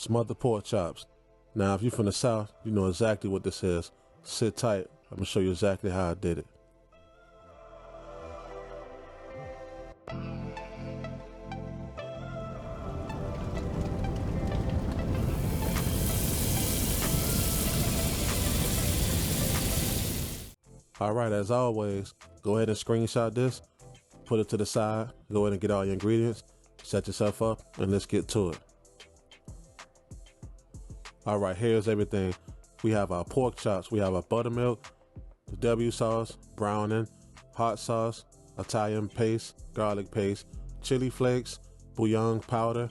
Smothered pork chops. Now, if you're from the South, you know exactly what this is. Sit tight. I'm gonna show you exactly how I did it. Alright, as always, go ahead and screenshot this, put it to the side, go ahead and get all your ingredients, set yourself up, and let's get to it. Alright, here's everything. We have our pork chops, we have our buttermilk, the W sauce, browning, hot sauce, Italian paste, garlic paste, chili flakes, bouillon powder,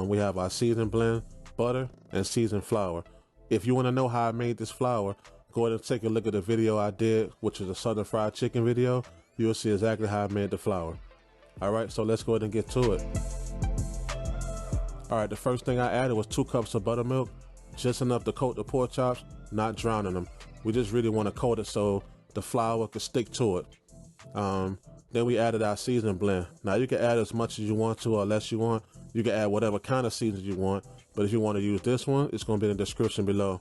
we have our seasoned blend, butter, and seasoned flour. If you want to know how I made this flour, go ahead and take a look at the video I did, which is a Southern fried chicken video. You'll see exactly how I made the flour. Alright, so let's go ahead and get to it. Alright, the first thing I added was 2 cups of buttermilk, just enough to coat the pork chops, not drowning them. We just really want to coat it so the flour can stick to it. Then we added our seasoning blend. Now you can add as much as you want to or less you want. You can add whatever kind of seasonings you want, but if you want to use this one, it's going to be in the description below.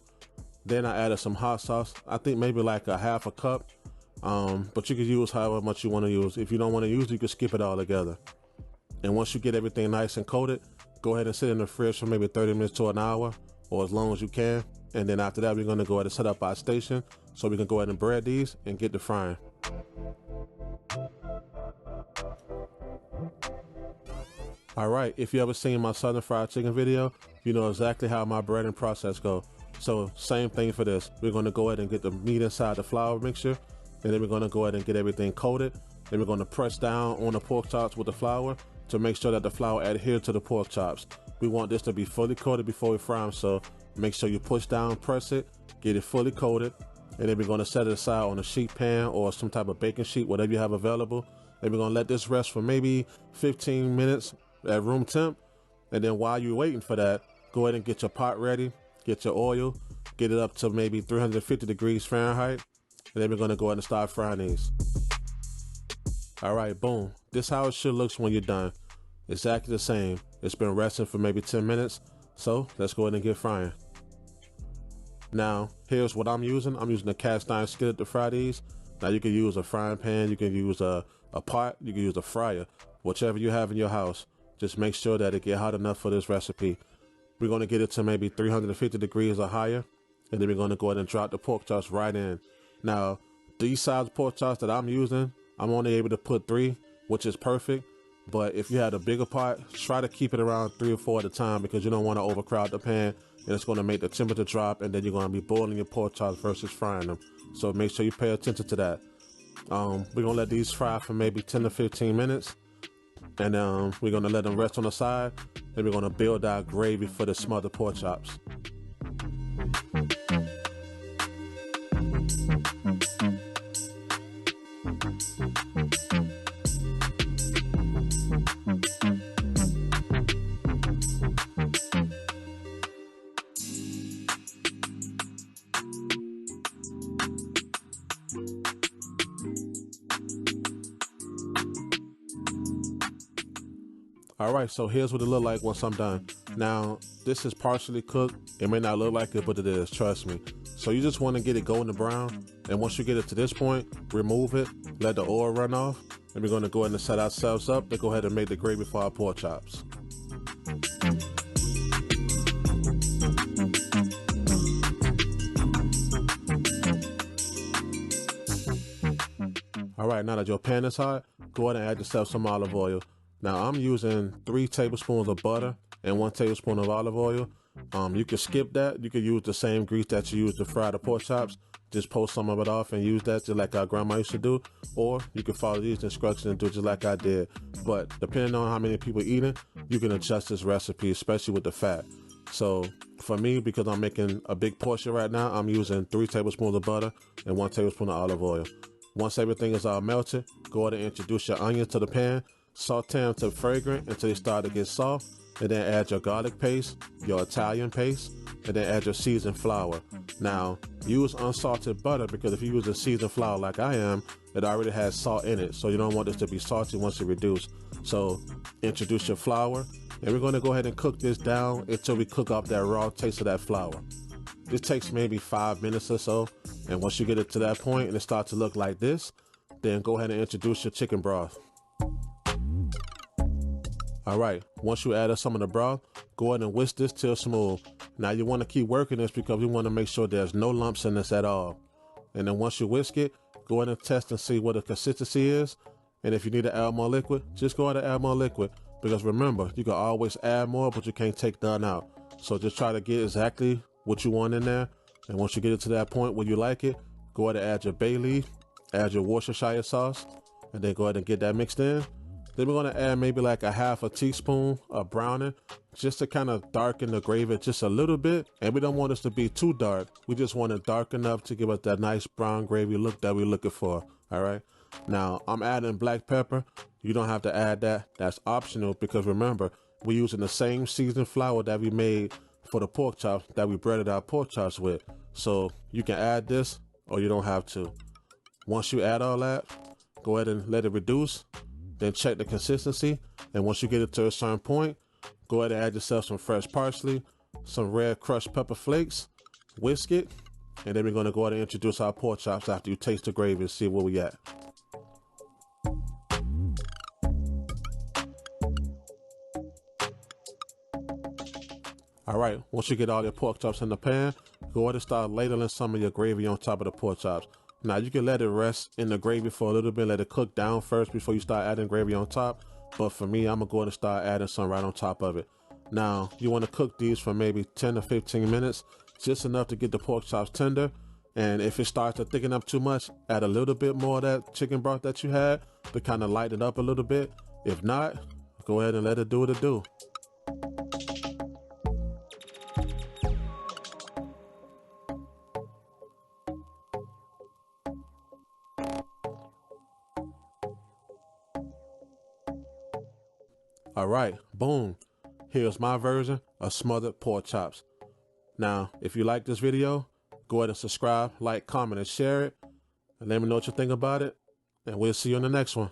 Then I added some hot sauce. I think maybe like a half a cup, but you can use however much you want to use. If you don't want to use it, you can skip it all together. And once you get everything nice and coated, go ahead and sit in the fridge for maybe 30 minutes to an hour, or as long as you can. And then after that, we're going to go ahead and set up our station so we can go ahead and bread these and get to frying. Alright, if you ever seen my Southern fried chicken video, you know exactly how my breading process goes. So same thing for this. We're going to go ahead and get the meat inside the flour mixture, and then we're going to go ahead and get everything coated. Then we're going to press down on the pork chops with the flour to make sure that the flour adheres to the pork chops. We want this to be fully coated before we fry them, so make sure you push down, press it, get it fully coated, and then we're going to set it aside on a sheet pan or some type of baking sheet, whatever you have available. And we're going to let this rest for maybe 15 minutes at room temp. And then while you're waiting for that, go ahead and get your pot ready, get your oil, get it up to maybe 350 degrees Fahrenheit, and then we're going to go ahead and start frying these. Alright, boom. This is how it should look when you're done. Exactly the same. It's been resting for maybe 10 minutes, so let's go ahead and get frying. Now, here's what I'm using. I'm using a cast iron skillet to fry these. Now you can use a frying pan, you can use a pot, you can use a fryer, whichever you have in your house. Just make sure that it get hot enough for this recipe. We're going to get it to maybe 350 degrees or higher, and then we're going to go ahead and drop the pork chops right in. Now, these size pork chops that I'm using, I'm only able to put 3, which is perfect. But if you had a bigger pot, try to keep it around 3 or 4 at a time, because you don't want to overcrowd the pan, and it's going to make the temperature drop, and then you're going to be boiling your pork chops versus frying them. So make sure you pay attention to that. We're going to let these fry for maybe 10 to 15 minutes. And we're going to let them rest on the side. Then we're going to build our gravy for the smothered pork chops. Alright, so here's what it look like once I'm done. Now, this is partially cooked. It may not look like it, but it is, trust me. So you just want to get it golden brown, and once you get it to this point, remove it, let the oil run off, and we're going to go ahead and set ourselves up to go ahead and make the gravy for our pork chops. Alright, now that your pan is hot, go ahead and add yourself some olive oil. Now I'm using 3 tablespoons of butter and 1 tablespoon of olive oil. You can skip that. You can use the same grease that you use to fry the pork chops. Just pull some of it off and use that just like our grandma used to do. Or you can follow these instructions and do just like I did. But depending on how many people eating, you can adjust this recipe, especially with the fat. So for me, because I'm making a big portion right now, I'm using 3 tablespoons of butter and 1 tablespoon of olive oil. Once everything is all melted, go ahead and introduce your onions to the pan. Saute them to fragrant until they start to get soft, and then add your garlic paste, your Italian paste, and then add your seasoned flour. Now, use unsalted butter because if you use a seasoned flour like I am, it already has salt in it. So you don't want this to be salty once it reduces. So introduce your flour, and we're going to go ahead and cook this down until we cook off that raw taste of that flour. This takes maybe 5 minutes or so. And once you get it to that point and it starts to look like this, then go ahead and introduce your chicken broth. All right, once you add some of the broth, go ahead and whisk this till smooth. Now you want to keep working this because we want to make sure there's no lumps in this at all. And then once you whisk it, go ahead and test and see what the consistency is. And if you need to add more liquid, just go ahead and add more liquid. Because remember, you can always add more, but you can't take none out. So just try to get exactly what you want in there. And once you get it to that point where you like it, go ahead and add your bay leaf, add your Worcestershire sauce, and then go ahead and get that mixed in. Then we're going to add maybe like a half a teaspoon of browning just to kind of darken the gravy just a little bit. And we don't want this to be too dark. We just want it dark enough to give us that nice brown gravy look that we're looking for. All right. Now I'm adding black pepper. You don't have to add that. That's optional because remember, we're using the same seasoned flour that we made for the pork chops that we breaded our pork chops with. So you can add this or you don't have to. Once you add all that, go ahead and let it reduce. Then check the consistency, and once you get it to a certain point, go ahead and add yourself some fresh parsley, some red crushed pepper flakes, whisk it, and then we're going to go ahead and introduce our pork chops after you taste the gravy and see where we at. All right, once you get all your pork chops in the pan, go ahead and start ladling some of your gravy on top of the pork chops. Now you can let it rest in the gravy for a little bit, let it cook down first before you start adding gravy on top. But for me, I'm gonna go ahead and start adding some right on top of it. Now you wanna cook these for maybe 10 to 15 minutes, just enough to get the pork chops tender. And if it starts to thicken up too much, add a little bit more of that chicken broth that you had to kind of lighten it up a little bit. If not, go ahead and let it do what it do. All right, boom. Here's my version of smothered pork chops. Now, if you like this video, go ahead and subscribe, like, comment, and share it. And let me know what you think about it. And we'll see you in the next one.